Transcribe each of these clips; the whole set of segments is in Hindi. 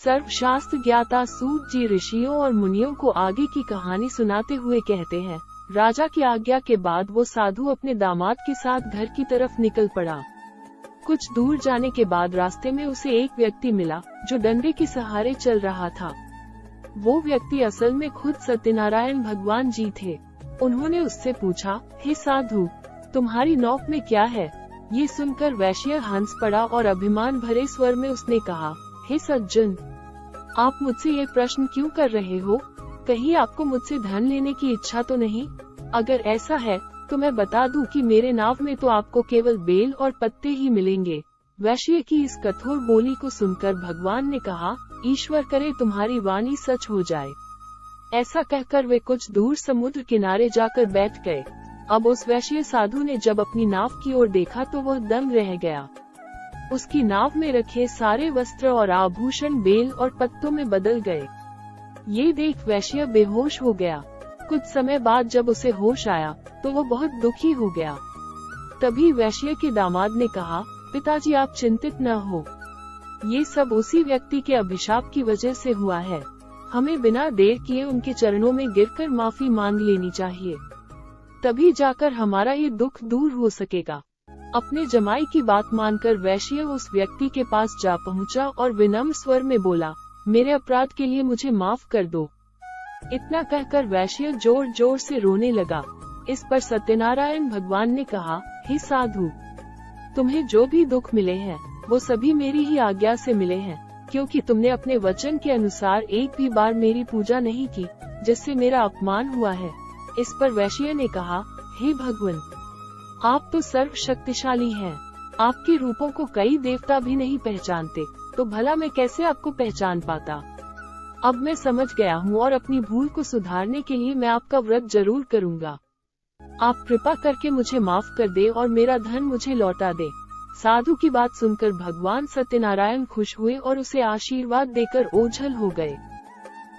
सर्वशास्त्र ज्ञाता सूत जी ऋषियों और मुनियों को आगे की कहानी सुनाते हुए कहते हैं, राजा की आज्ञा के बाद वो साधु अपने दामाद के साथ घर की तरफ निकल पड़ा। कुछ दूर जाने के बाद रास्ते में उसे एक व्यक्ति मिला जो डंडे के सहारे चल रहा था। वो व्यक्ति असल में खुद सत्यनारायण भगवान जी थे। उन्होंने उससे पूछा, हे साधु, तुम्हारी नौक में क्या है? ये सुनकर वैश्य हंस पड़ा और अभिमान भरे स्वर में उसने कहा, हे सज्जन, आप मुझसे ये प्रश्न क्यों कर रहे हो? कहीं आपको मुझसे धन लेने की इच्छा तो नहीं? अगर ऐसा है तो मैं बता दूं कि मेरे नाव में तो आपको केवल बेल और पत्ते ही मिलेंगे। वैश्य की इस कठोर बोली को सुनकर भगवान ने कहा, ईश्वर करे तुम्हारी वाणी सच हो जाए। ऐसा कहकर वे कुछ दूर समुद्र किनारे जाकर बैठ गए। अब उस वैश्य साधु ने जब अपनी नाव की ओर देखा तो वह दंग रह गया। उसकी नाव में रखे सारे वस्त्र और आभूषण बेल और पत्तों में बदल गए। ये देख वैश्य बेहोश हो गया। कुछ समय बाद जब उसे होश आया तो वो बहुत दुखी हो गया। तभी वैश्य के दामाद ने कहा, पिताजी आप चिंतित न हो, ये सब उसी व्यक्ति के अभिशाप की वजह से हुआ है। हमें बिना देर किए उनके चरणों में गिरकर माफी मांग लेनी चाहिए, तभी जाकर हमारा ये दुख दूर हो सकेगा। अपने जमाई की बात मानकर वैश्य उस व्यक्ति के पास जा पहुंचा और विनम्र स्वर में बोला, मेरे अपराध के लिए मुझे माफ कर दो। इतना कहकर वैश्य जोर जोर से रोने लगा। इस पर सत्यनारायण भगवान ने कहा, हे साधु, तुम्हें जो भी दुख मिले हैं वो सभी मेरी ही आज्ञा से मिले हैं, क्योंकि तुमने अपने वचन के अनुसार एक भी बार मेरी पूजा नहीं की, जिससे मेरा अपमान हुआ है। इस पर वैश्य ने कहा, हे भगवान, आप तो सर्वशक्तिशाली हैं। आपके रूपों को कई देवता भी नहीं पहचानते, तो भला मैं कैसे आपको पहचान पाता? अब मैं समझ गया हूँ और अपनी भूल को सुधारने के लिए मैं आपका व्रत जरूर करूँगा। आप कृपा करके मुझे माफ कर दे और मेरा धन मुझे लौटा दे। साधु की बात सुनकर भगवान सत्यनारायण खुश हुए और उसे आशीर्वाद देकर ओझल हो गए।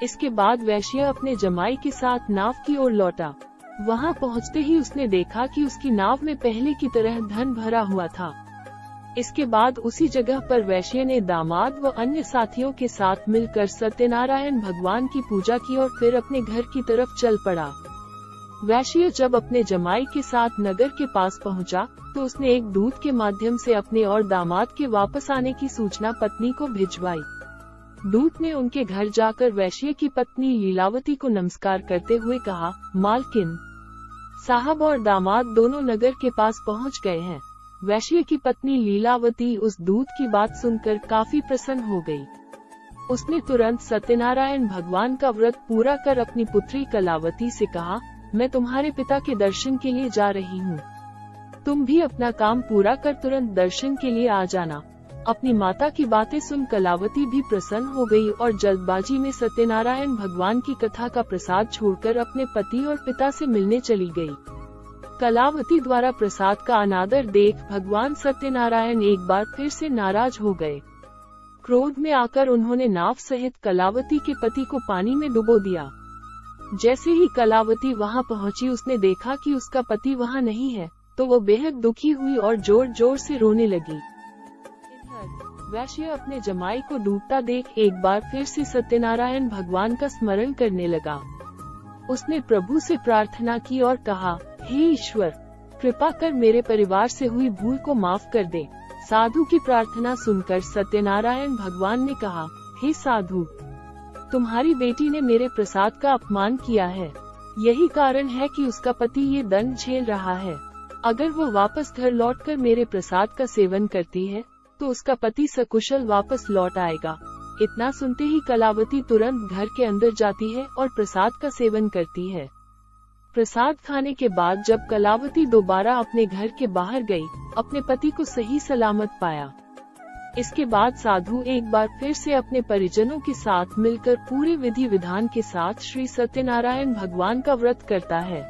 इसके बाद वैश्य अपने जमाई के साथ नाव की ओर लौटा। वहां पहुंचते ही उसने देखा कि उसकी नाव में पहले की तरह धन भरा हुआ था। इसके बाद उसी जगह पर वैश्य ने दामाद व अन्य साथियों के साथ मिलकर सत्यनारायण भगवान की पूजा की और फिर अपने घर की तरफ चल पड़ा। वैश्य जब अपने जमाई के साथ नगर के पास पहुंचा, तो उसने एक दूत के माध्यम से अपने और दामाद के वापस आने की सूचना पत्नी को भिजवाई। दूत ने उनके घर जाकर वैश्य की पत्नी लीलावती को नमस्कार करते हुए कहा, मालकिन साहब और दामाद दोनों नगर के पास पहुंच गए हैं। वैश्य की पत्नी लीलावती उस दूत की बात सुनकर काफी प्रसन्न हो गई। उसने तुरंत सत्यनारायण भगवान का व्रत पूरा कर अपनी पुत्री कलावती से कहा, मैं तुम्हारे पिता के दर्शन के लिए जा रही हूँ। तुम भी अपना काम पूरा कर तुरंत दर्शन के लिए आ जाना। अपनी माता की बातें सुन कलावती भी प्रसन्न हो गई और जल्दबाजी में सत्यनारायण भगवान की कथा का प्रसाद छोड़कर अपने पति और पिता से मिलने चली गई। कलावती द्वारा प्रसाद का अनादर देख भगवान सत्यनारायण एक बार फिर से नाराज हो गए। क्रोध में आकर उन्होंने नाव सहित कलावती के पति को पानी में डुबो दिया। जैसे ही कलावती वहां पहुंची, उसने देखा कि उसका पति वहां नहीं है, तो वो बेहद दुखी हुई और जोर जोर से रोने लगी। वैश्य अपने जमाई को डूबता देख एक बार फिर से सत्यनारायण भगवान का स्मरण करने लगा। उसने प्रभु से प्रार्थना की और कहा, हे ईश्वर, कृपा कर मेरे परिवार से हुई भूल को माफ कर दे। साधु की प्रार्थना सुनकर सत्यनारायण भगवान ने कहा, हे साधु, तुम्हारी बेटी ने मेरे प्रसाद का अपमान किया है। यही कारण है कि उसका पति ये दंड झेल रहा है। अगर वो वापस घर लौटकर मेरे प्रसाद का सेवन करती है तो उसका पति सकुशल वापस लौट आएगा। इतना सुनते ही कलावती तुरंत घर के अंदर जाती है और प्रसाद का सेवन करती है। प्रसाद खाने के बाद जब कलावती दोबारा अपने घर के बाहर गई, अपने पति को सही सलामत पाया। इसके बाद साधु एक बार फिर से अपने परिजनों के साथ मिलकर पूरे विधि विधान के साथ श्री सत्यनारायण भगवान का व्रत करता है।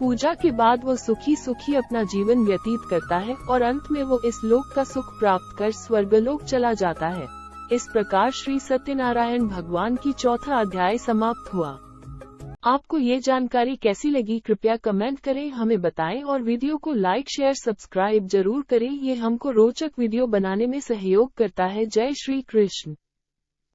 पूजा के बाद वो सुखी सुखी अपना जीवन व्यतीत करता है और अंत में वो इस लोक का सुख प्राप्त कर स्वर्गलोक चला जाता है। इस प्रकार श्री सत्यनारायण भगवान की चौथा अध्याय समाप्त हुआ। आपको ये जानकारी कैसी लगी, कृपया कमेंट करें, हमें बताएं और वीडियो को लाइक शेयर सब्सक्राइब जरूर करें। ये हमको रोचक वीडियो बनाने में सहयोग करता है। जय श्री कृष्ण।